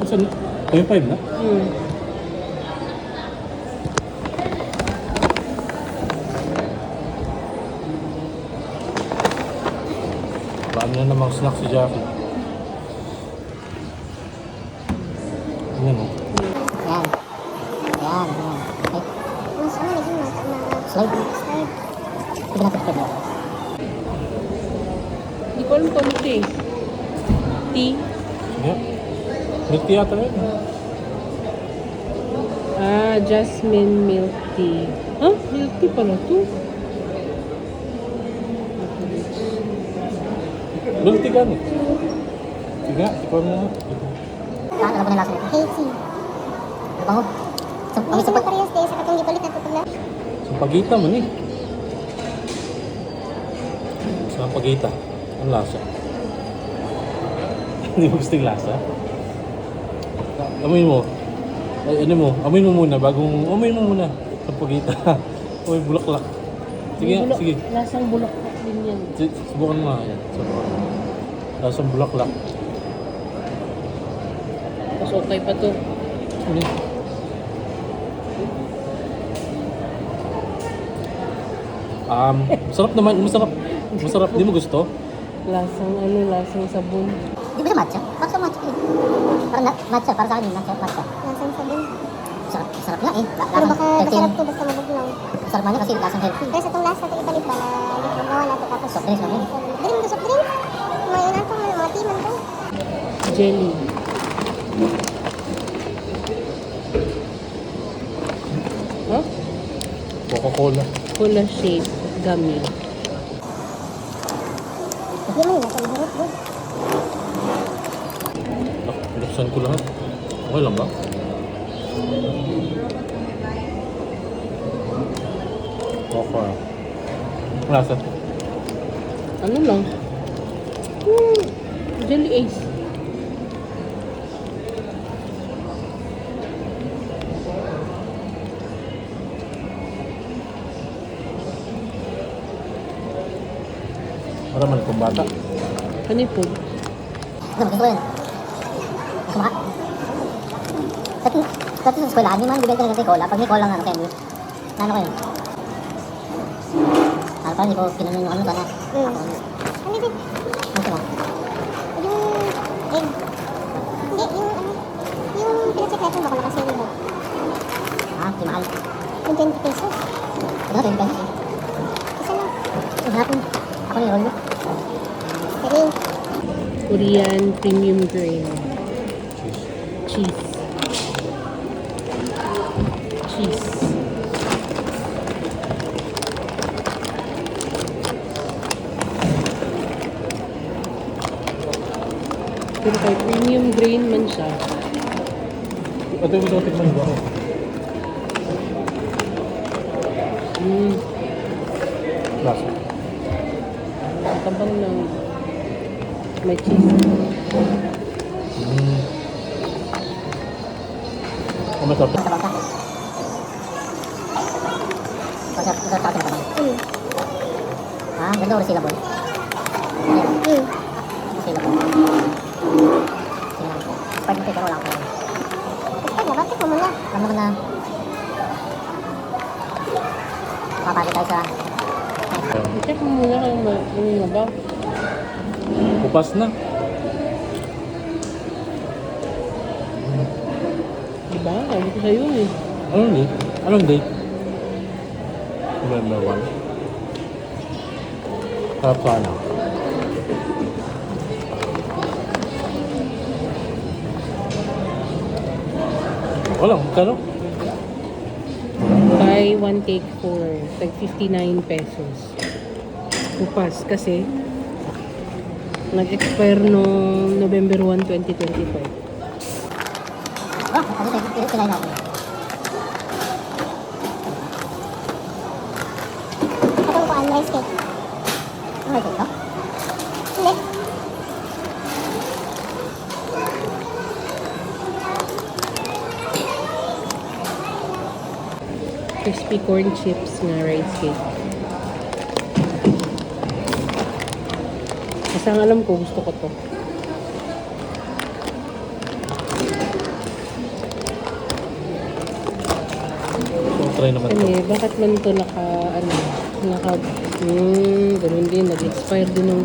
Saan? 0.5 na? Paano na namang snack si Jackie? Ayan o. Yan. Yan. Okay. Mas ano, medyo Slide. slide. Hindi natin pwede. Hindi ko alam kung ano ito eh. Tea? Yeah. Milk tea yata rin. Ah, jasmine milk tea. Huh? Milk tea pala ito? Milk tea gano'n. Sige, ikaw mo nga. Alam ko na lasa nito. Hazy. Bango. Hindi sa parehas din sa katong gipalit na tutula. Sampagita mo ni. Sampagita. Ang lasa. Hindi mo gusto yung lasa? Amoy mo. Ay, ano mo? Amoy mo muna. Amoy mo muna. Sampagita. Amoy bulaklak. Sige nga, Bulak- sige. Lasang bulaklak din yan. Subukan mo nga. Yan. Subukan mo. Lasang bulaklak. Mas okay pa to. Ano? Masarap naman. Masarap. Masarap. Di mo gusto? Lasang sabon. Di ba sa matcha? Bakit sa matcha? Parang matcha. Para sa akin matcha. Lasang sabon. Sarap nga eh. Pero baka masarap to basta mabugnaw. Sarap nga kasi lasang healthy. Pero sa itong lasa, ito ipalit ba na ginawa na ito tapos Soft drinks lang yun. Dili mo to soft drink. Mga yun ato, mga timan to. Jelly. Huh? Coca-Cola. Cola shape gummy. Hindi mo yun, ito iharap bro. Binuksan ko lahat. Okay lang ba? Okay. Lasa. Ano lang? Jelly Ace. Para man itong bata. Ano po? Ano, gusto ko yun. Gusto mo ka? Dati sa eskwela, hindi man bibenta ng cola. Pag may cola nga, candy. Ano ko yun? Ano pa, hindi ko kinanong yung ano sana. Ano din? Gusto mo? Yung egg. Hindi, yung ano. Yung pinatsikleto mo, kung nakasili mo. Di mahal. Yung 20 pesos. Ano, 20 pesos eh. Isa lang. Lahat mo. Ako na yung roll mo. Sige. Korean premium grain. Cheese. Cheese. Pero kay premium grain man siya. Ito yung gusto ko tikman ba ako? Lasa. Tabang ng may cheese. Ang masarap. Sa bangka. Masarap sa tinatawag. Ganda o resealable? Resealable. Sige lang. Pwede mo pero wala ko. Ay, nabati ko muna. Alam naman na makapagod tayo sa I-check mo muna kung ano na ba. Pupas na. Diba? Sabi ko sa'yo eh. Anong date? Anong date? November 1. Sarap sana. Wala, magkano? Buy one cake for like 59 pesos. Upas kasi nag-expire noong November 1, 2025. ano tayo pilay natin. Atong kuan rice cake. Ano ito? Hindi. Crispy corn chips na rice cake. Kasi ang alam ko, gusto ko to. try naman to. Kasi bakit man ito ganun din, nag-expire din ng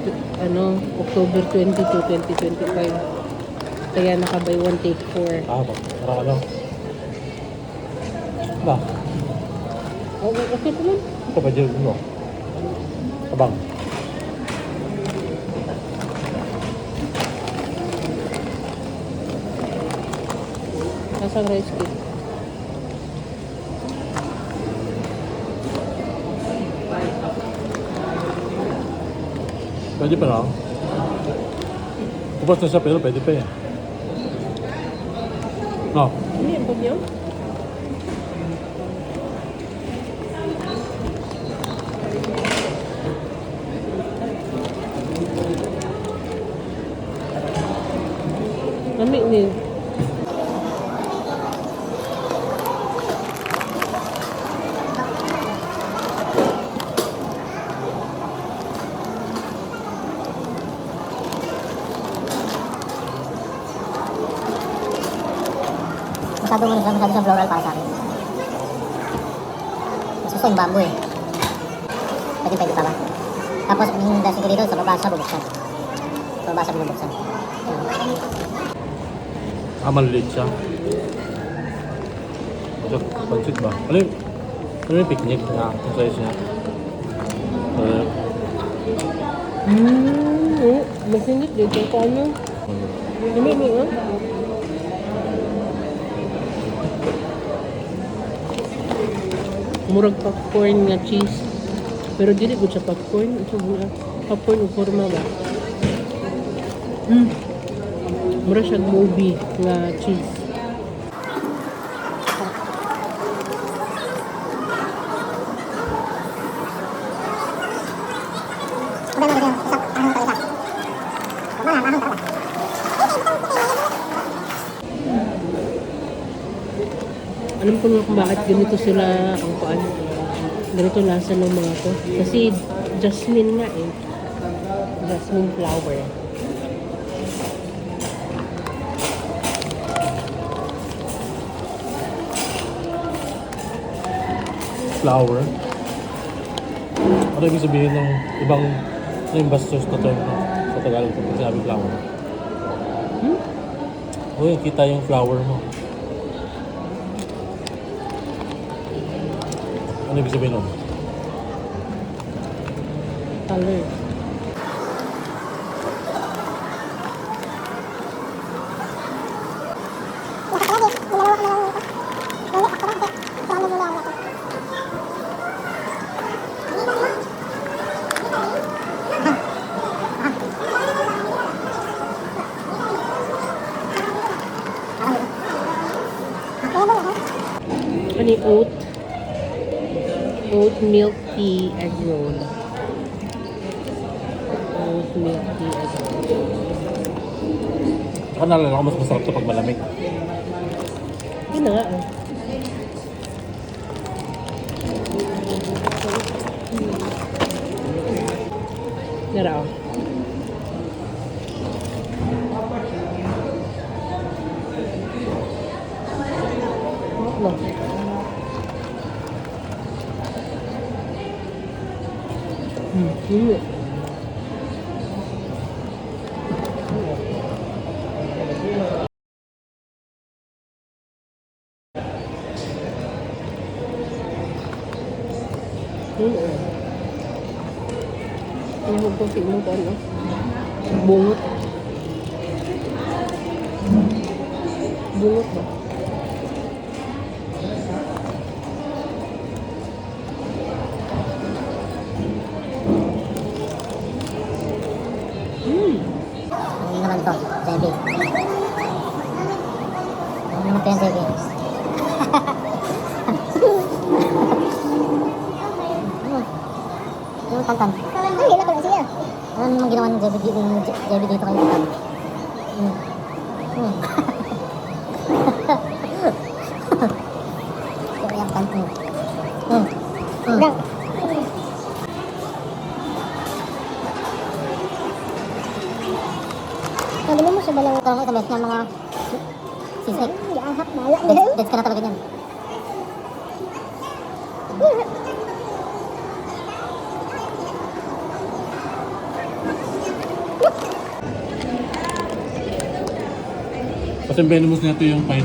October 22, 2025. Kaya naka-buy one take 4. Ah, para ano? Ba? Okay pa lang. Ito ba dyan mo? Abang. Nasang rice cake? Pwede pa lang. Ubas na siya pero pwede pa yan. No. Hindi, ang pag yun. Lamig ni. Masyado siyang floral para sa akin. Gusto yung bamboo eh. Pwede pa ba? Tapos yung dashi ko dito, sa baba siya bubuksan. Sa baba siya binubuksan. Ah, maliliit siya. Ito, pansit ba? Ano yung picnic na ang size niya? Masinit dito. Paano? Lamig ah. Murag popcorn nga cheese. Pero dili ko sa popcorn. Ito mura. Popcorn o forma ba? Mura siyang movie nga cheese. Alam ko nga kung bakit ganito sila ang paano. Ganito lasa ng mga to. Kasi jasmine nga eh. Jasmine flower. Flower. Ano ibig sabihin ng ibang yung bastos na term no? Sa Tagalog pag sinabi flower? Uy, kita yung flower mo. Ano ibig sabihin nun? Color. Ano yung oat milk tea egg roll. Oat milk tea egg roll. Saka nalala ko mas masarap to pag malamig. Yun na nga ah. Nara oh. No. Ano ko mo ko ano? Bungot. Bungot ba? Ano naman to? Zebi. Ano naman to yung Zebi? Yung tantan. Ay, hila ko lang siya. Ano naman ginawa ng Zebi dito kay tantan? Kaya yung tantan. Bro. Sabi mo siya balang Ito lang ito, best ng mga sisig. Hindi ahak, bala niya. Best ka na talaga dyan. Kasi venomous na ito yung pine.